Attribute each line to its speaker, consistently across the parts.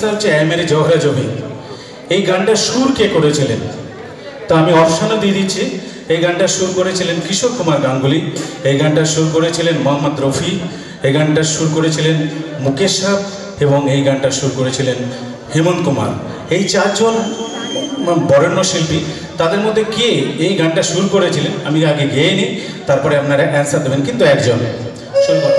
Speaker 1: প্রশ্নটা হচ্ছে এ মেরি জোহরা জবি, এই গানটা সুর কে করেছিলেন? তা আমি অপশনও দিয়ে দিচ্ছি। এই গানটা সুর করেছিলেন কিশোর কুমার গাঙ্গুলি, এই গানটা সুর করেছিলেন মোহাম্মদ রফি, এই গানটা সুর করেছিলেন মুকেশ সাহ এবং এই গানটা সুর করেছিলেন হেমন্ত কুমার। এই চারজন বরেণ্য শিল্পী, তাদের মধ্যে কে এই গানটা সুর করেছিলেন আমি আগে গেয়ে নিই, তারপরে আপনারা অ্যান্সার দেবেন। কিন্তু একজন শুরু করুন।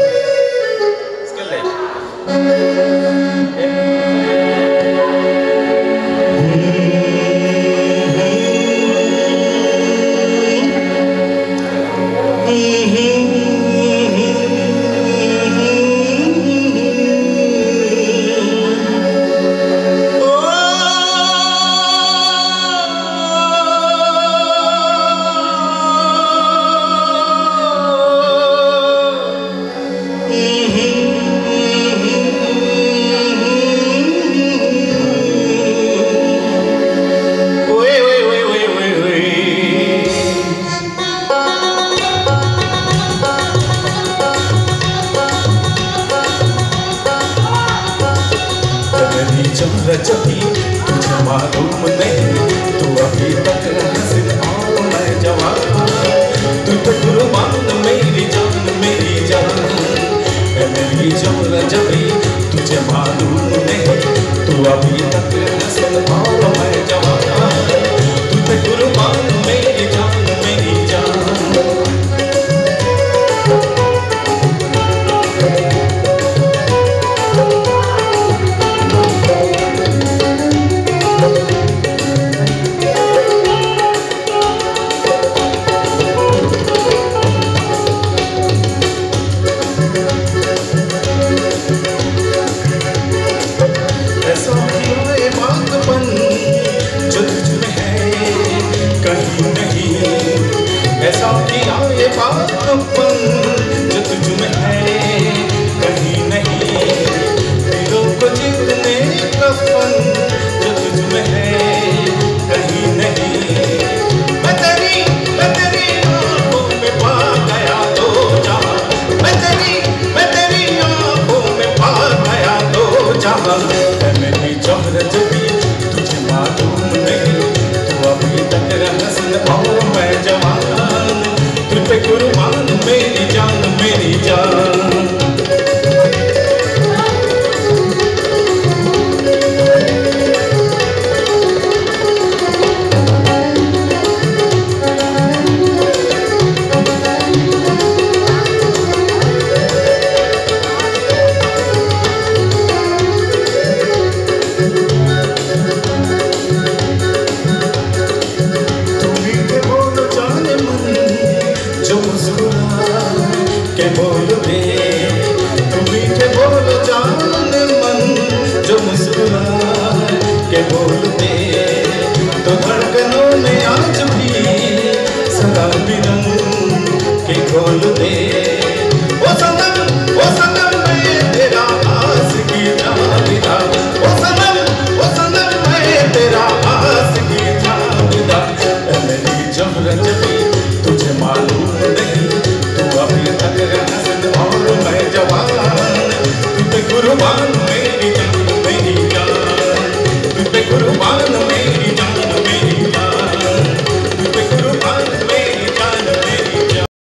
Speaker 2: जबी तुझे मालूम नहीं, तू अभी तक हंसी और मैं जवान, तू तो कुर्बान मेरी जान मेरी जान। मेरी जान जबी तुझे मालूम नहीं, तू अभी तक हंसी और मैं जवान, तू तो कुर्बान मेरी जान मेरी जान। ऐसा किया ये बातपन जो तुझ में है कहीं नहीं, दिलों को जीतने का फन जो तुझ में है कहीं नहीं। मैं तेरी आँखों में पा गया तो जहाँ, मैं तेरी आँखों में पा गया तो जहाँ। मेरी जौहरा जबी तुझे मालूम नहीं, तू अभी तक हसन और मैं जवान, तुझ पे कुर्बान मेरी जान मेरी जान। के बोल दे तू मीठे बोल जान मन, जो मुस्कुरा के बोल दे तो धड़कनों में आज भी शराबी रंग के खोल दे। ओ सनम मैं तेरा आशिकी जानिदा, ओ सनम मैं तेरा आशिकी जानिदा। मेरी जौहरा जबी तुझे मालूम नहीं, अभी तक हसन और मैं जवान, तू पे कुर्बान मेरी जान मेरी जान, तू पे कुर्बान मेरी